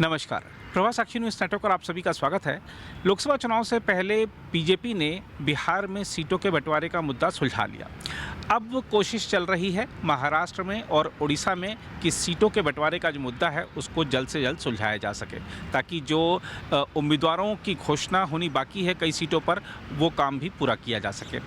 नमस्कार। प्रभा साक्षी news network पर आप सभी का स्वागत है। लोकसभा चुनाव से पहले बीजेपी ने बिहार में सीटों के बंटवारे का मुद्दा सुलझा लिया। अब कोशिश चल रही है महाराष्ट्र में और उड़ीसा में कि सीटों के बंटवारे का जो मुद्दा है उसको जल्द से जल्द सुलझाया जा सके, ताकि जो उम्मीदवारों की घोषणा होनी बाकी है कई सीटों पर, वो काम भी पूरा किया जा सके।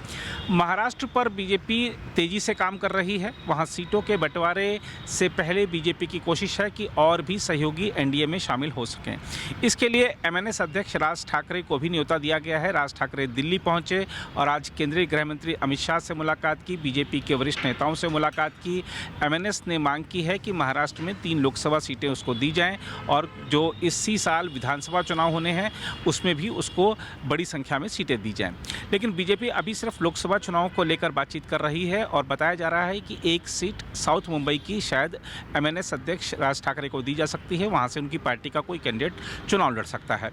महाराष्ट्र पर बीजेपी तेज़ी से काम कर रही है। वहाँ सीटों के बंटवारे से पहले बीजेपी की कोशिश है कि और भी सहयोगी एनडीए में शामिल हो सकें। इसके लिए एमएनएस अध्यक्ष राज ठाकरे को भी न्योता दिया गया है। राज ठाकरे दिल्ली पहुंचे और आज केंद्रीय गृह मंत्री अमित शाह से मुलाकात की, बीजेपी के वरिष्ठ नेताओं से मुलाकात की। एमएनएस ने मांग की है कि महाराष्ट्र में 3 लोकसभा सीटें उसको दी जाएं और जो इसी साल विधानसभा चुनाव होने हैं उसमें भी उसको बड़ी संख्या में सीटें दी जाएं। लेकिन बीजेपी अभी सिर्फ लोकसभा चुनाव को लेकर बातचीत कर रही है और बताया जा रहा है कि एक सीट साउथ मुंबई की शायद एमएनएस अध्यक्ष राज ठाकरे को दी जा सकती है। वहाँ से उनकी पार्टी का कोई कैंडिडेट चुनाव लड़ सकता है।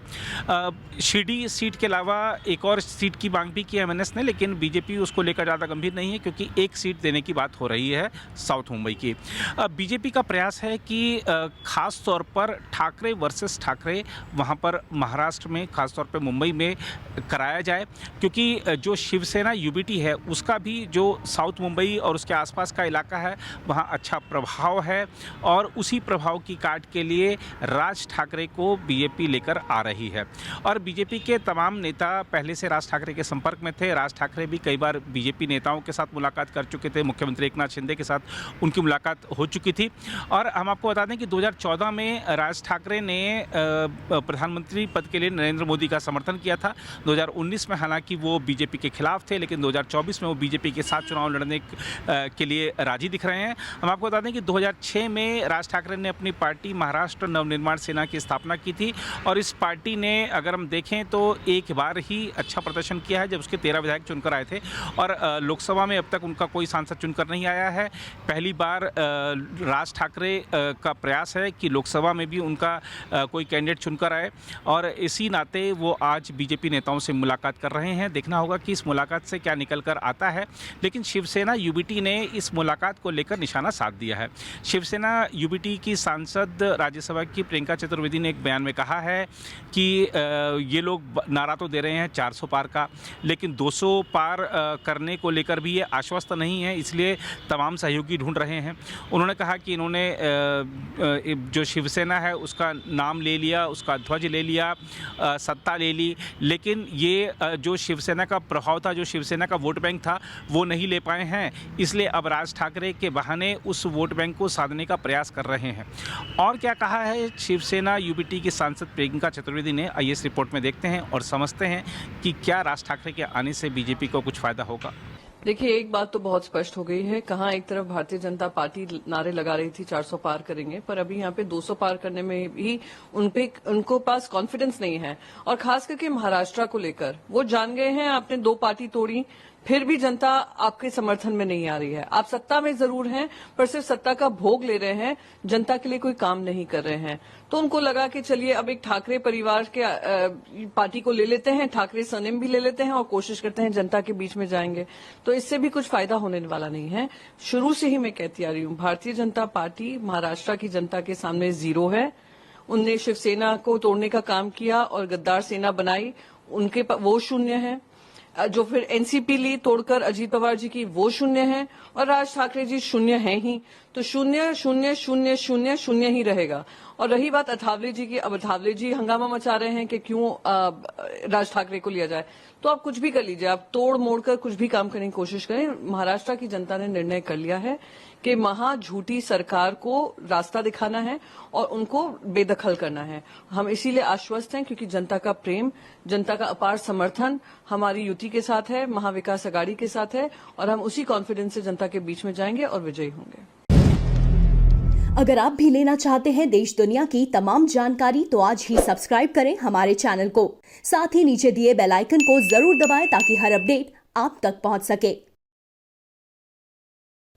शिरडी सीट के अलावा एक और सीट की मांग भी की एमएनएस ने, लेकिन बीजेपी उसको लेकर ज़्यादा गंभीर नहीं है क्योंकि एक सीट देने की बात हो रही है साउथ मुंबई की। बीजेपी का प्रयास है कि खास तौर पर ठाकरे वर्सेस ठाकरे वहाँ पर महाराष्ट्र में, खास तौर पर मुंबई में कराया जाए, क्योंकि जो शिवसेना यूबीटी है उसका भी जो साउथ मुंबई और उसके आसपास का इलाका है वहाँ अच्छा प्रभाव है और उसी प्रभाव की काट के लिए राज ठाकरे को बीजेपी लेकर आ रही है। और बीजेपी के तमाम नेता पहले से राज ठाकरे के संपर्क में थे। राज ठाकरे भी कई बार बीजेपी नेताओं के साथ मुलाकात कर चुके थे। मुख्यमंत्री एकनाथ शिंदे के साथ उनकी मुलाकात हो चुकी थी। और हम आपको बता दें कि 2014 में राज ठाकरे ने प्रधानमंत्री पद के लिए नरेंद्र मोदी का समर्थन किया था। 2019 में हालांकि वो बीजेपी के खिलाफ थे, लेकिन 2024 में वो बीजेपी के साथ चुनाव लड़ने के लिए राजी दिख रहे हैं। हम आपको बता दें कि 2006 में राज ठाकरे ने अपनी पार्टी महाराष्ट्र नवनिर्माण सेना की स्थापना की थी और इस पार्टी ने, अगर हम देखें तो, एक बार ही अच्छा प्रदर्शन किया है जब उसके 13 विधायक चुनकर आए थे और लोकसभा में अब तक उनका कोई सांसद चुनकर नहीं आया है। पहली बार राज ठाकरे का प्रयास है कि लोकसभा में भी उनका कोई कैंडिडेट चुनकर आए और इसी नाते वो आज बीजेपी नेताओं से मुलाकात कर रहे हैं। देखना होगा कि इस मुलाकात से क्या निकल कर आता है, लेकिन शिवसेना यूबीटी ने इस मुलाकात को लेकर निशाना साध दिया है। शिवसेना यूबीटी की सांसद राज्यसभा की प्रियंका चतुर्वेदी ने एक बयान में कहा है कि ये लोग नारा तो दे रहे हैं 400 पार का, लेकिन 200 पार करने को लेकर भी ये आश्वस्त नहीं है, इसलिए तमाम सहयोगी ढूंढ रहे हैं। उन्होंने कहा कि इन्होंने जो शिवसेना है उसका नाम ले लिया, उसका ध्वज ले लिया, सत्ता ले ली, लेकिन ये जो शिवसेना का प्रभाव था, जो शिवसेना का वोट बैंक था, वो नहीं ले पाए हैं। इसलिए अब राज ठाकरे के बहाने उस वोट बैंक को साधने का प्रयास कर रहे हैं। और क्या कहा है शिवसेना यूबीटी की सांसद प्रियंका चतुर्वेदी ने, आइए इस रिपोर्ट में देखते हैं और समझते हैं कि क्या राज ठाकरे के आने से बीजेपी को कुछ फायदा होगा। देखिए, एक बात तो बहुत स्पष्ट हो गई है। कहाँ एक तरफ भारतीय जनता पार्टी नारे लगा रही थी 400 पार करेंगे, पर अभी यहाँ पे 200 पार करने में भी उनको पास कॉन्फिडेंस नहीं है। और खास करके महाराष्ट्र को लेकर वो जान गए हैं, आपने 2 पार्टी तोड़ी, फिर भी जनता आपके समर्थन में नहीं आ रही है। आप सत्ता में जरूर हैं, पर सिर्फ सत्ता का भोग ले रहे हैं, जनता के लिए कोई काम नहीं कर रहे हैं। तो उनको लगा कि चलिए अब एक ठाकरे परिवार के पार्टी को ले लेते हैं, ठाकरे सरनेम भी ले लेते हैं और कोशिश करते हैं जनता के बीच में जाएंगे। तो इससे भी कुछ फायदा होने वाला नहीं है। शुरू से ही मैं कहती आ रही हूँ, भारतीय जनता पार्टी महाराष्ट्र की जनता के सामने जीरो है। उनने शिवसेना को तोड़ने का काम किया और गद्दार सेना बनाई, उनके वो शून्य है। जो फिर एनसीपी ली तोड़कर अजीत पवार जी की, वो शून्य है और राज ठाकरे जी शून्य हैं ही। तो शून्य शून्य शून्य शून्य शून्य ही रहेगा। और रही बात अठावले जी की, अब अठावले जी हंगामा मचा रहे हैं कि क्यों राज ठाकरे को लिया जाए। तो आप कुछ भी कर लीजिए, आप तोड़ मोड़ कर कुछ भी काम करने की कोशिश करें। महाराष्ट्र की जनता ने निर्णय कर लिया है कि महा झूठी सरकार को रास्ता दिखाना है और उनको बेदखल करना है। हम इसीलिए आश्वस्त हैं क्योंकि जनता का प्रेम, जनता का अपार समर्थन हमारी युति के साथ है, महाविकास अघाड़ी के साथ है और हम उसी कॉन्फिडेंस से जनता के बीच में जाएंगे और विजयी होंगे। अगर आप भी लेना चाहते हैं देश दुनिया की तमाम जानकारी तो आज ही सब्सक्राइब करें हमारे चैनल को। साथ ही नीचे दिए बेल आइकन को जरूर दबाएं ताकि हर अपडेट आप तक पहुंच सके।